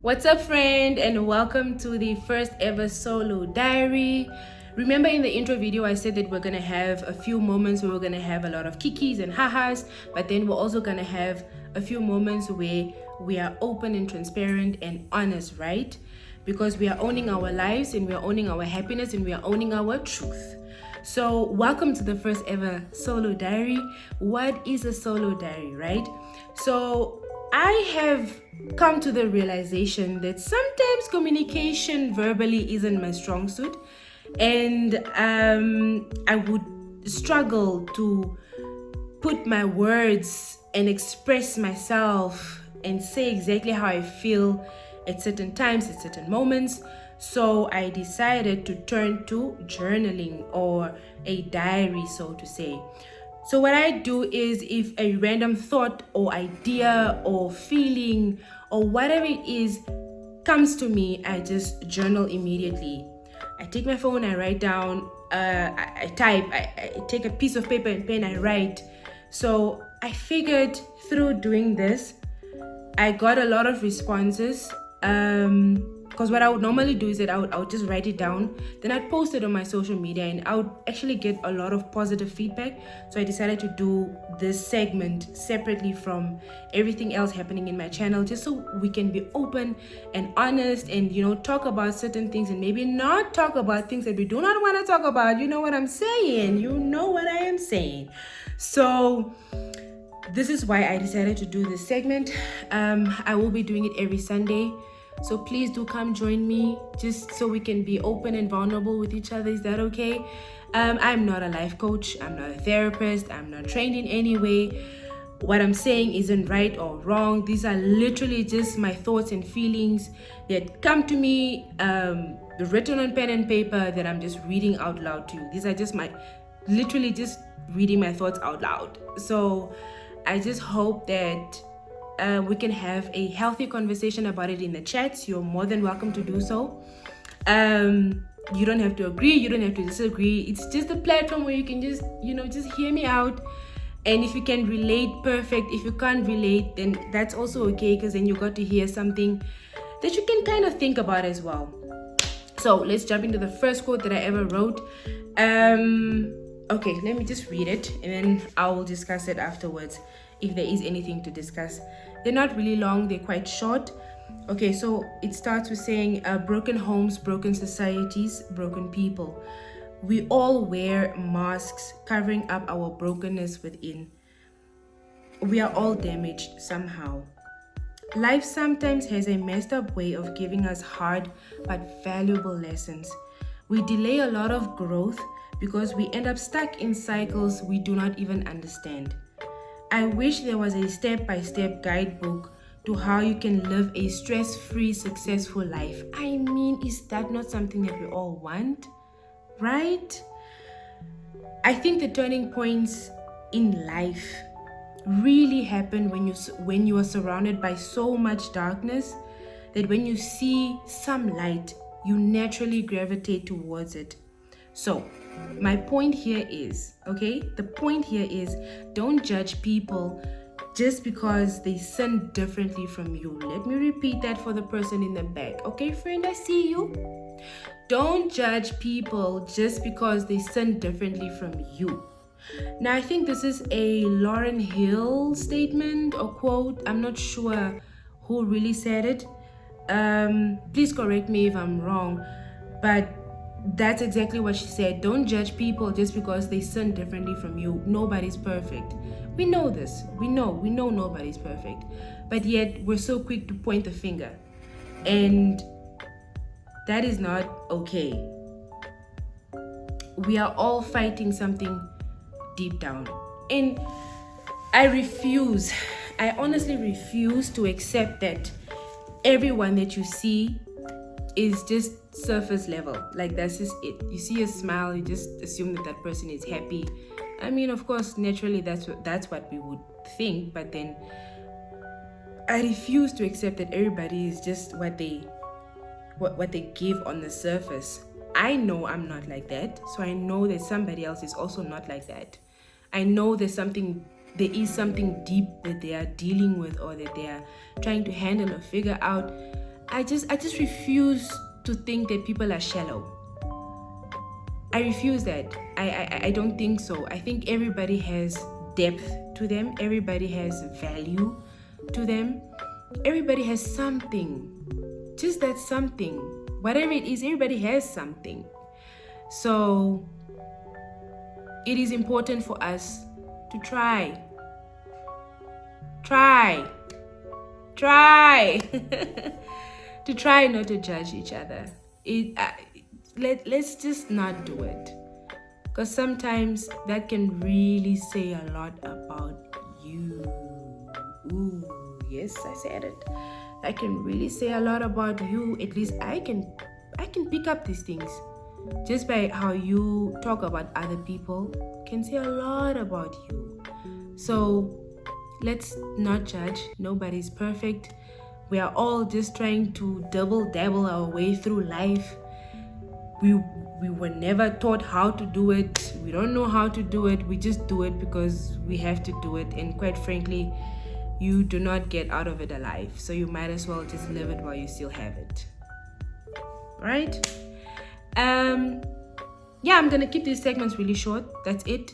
What's up, friend, and welcome to the first ever solo diary. Remember in the intro video I said that we're gonna have a few moments where we're gonna have a lot of kikis and hahas, but then we're also gonna have a few moments where we are open and transparent and honest, right? Because we are owning our lives and we are owning our happiness and we are owning our truth. So welcome to the first ever solo diary. What is a solo diary, right? So I have come to the realization that sometimes communication verbally isn't my strong suit, and I would struggle to put my words and express myself and say exactly how I feel at certain times, at certain moments. So I decided to turn to journaling, or a diary, so to say. So what I do is, if a random thought or idea or feeling or whatever it is comes to me, I just journal immediately. I take my phone, I write down, I type, I take a piece of paper and pen, I write. So I figured through doing this, I got a lot of responses. Because what I would normally do is that I would just write it down, then I'd post it on my social media, and I would actually get a lot of positive feedback. So I decided to do this segment separately from everything else happening in my channel, just so we can be open and honest and, talk about certain things and maybe not talk about things that we do not want to talk about. You know what I'm saying? You know what I am saying. So this is why I decided to do this segment. I will be doing it every Sunday. So please do come join me, just so we can be open and vulnerable with each other. Is that okay? I'm not a life coach. I'm not a therapist. I'm not trained in any way. What I'm saying isn't right or wrong. These are literally just my thoughts and feelings that come to me, written on pen and paper, that I'm just reading out loud to you. These are just literally just reading my thoughts out loud. So I just hope that we can have a healthy conversation about it in the chats. You're more than welcome to do so. You don't have to agree, you don't have to disagree. It's just a platform where you can just hear me out. And if you can relate, perfect. If you can't relate, then that's also okay, because then you got to hear something that you can kind of think about as well. So let's jump into the first quote that I ever wrote. Okay, let me just read it and then I will discuss it afterwards if there is anything to discuss. They're not really long, they're quite short. Okay, so it starts with saying, broken homes, broken societies, broken people. We all wear masks covering up our brokenness within. We are all damaged somehow. Life sometimes has a messed up way of giving us hard but valuable lessons. We delay a lot of growth because we end up stuck in cycles we do not even understand. I wish there was a step-by-step guidebook to how you can live a stress-free, successful life. I mean, is that not something that we all want? Right? I think the turning points in life really happen when you are surrounded by so much darkness that when you see some light, you naturally gravitate towards it. So my point here is, the point here is, don't judge people just because they sin differently from you. Let me repeat that for the person in the back. Okay, friend, I see you. Don't judge people just because they sin differently from you. Now, I think this is a Lauryn Hill statement or quote. I'm not sure who really said it. Please correct me if I'm wrong, but that's exactly what she said. Don't judge people just because they sin differently from you. Nobody's perfect. We know this. We know nobody's perfect. But yet we're so quick to point the finger. And that is not okay. We are all fighting something deep down. And I honestly refuse to accept that everyone that you see is just surface level. Like, that's just it. You see a smile, you just assume that person is happy. I mean, of course, naturally that's what we would think, but then I refuse to accept that everybody is just what they give on the surface. I know I'm not like that, so I know that somebody else is also not like that. I know there is something deep that they are dealing with, or that they are trying to handle or figure out. I just refuse to think that people are shallow. I refuse that. I don't think so. I think everybody has depth to them. Everybody has value to them. Everybody has something. Just that something. Whatever it is, everybody has something. So it is important for us to try. To try not to judge each other. Let's just not do it, because sometimes that can really say a lot about you. Ooh, yes, I said it. That can really say a lot about you. At least I can pick up these things just by how you talk about other people. Can say a lot about you. So let's not judge. Nobody's perfect. We are all just trying to dabble our way through life. We were never taught how to do it. We don't know how to do it. We just do it because we have to do it. And quite frankly, you do not get out of it alive. So you might as well just live it while you still have it. Right? Yeah, I'm gonna keep these segments really short. That's it.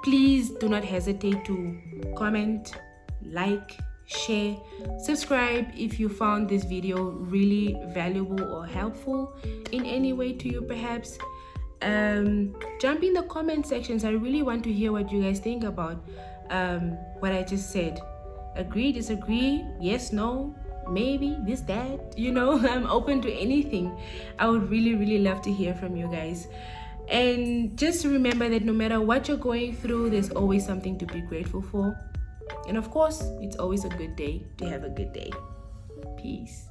Please do not hesitate to comment, like, share, subscribe if you found this video really valuable or helpful in any way to you perhaps. Jump in the comment sections. I really want to hear what you guys think about what I just said. Agree, disagree, yes, no, maybe, this, that, I'm open to anything. I would really love to hear from you guys. And just remember that no matter what you're going through, there's always something to be grateful for. And of course, it's always a good day to have a good day. Peace.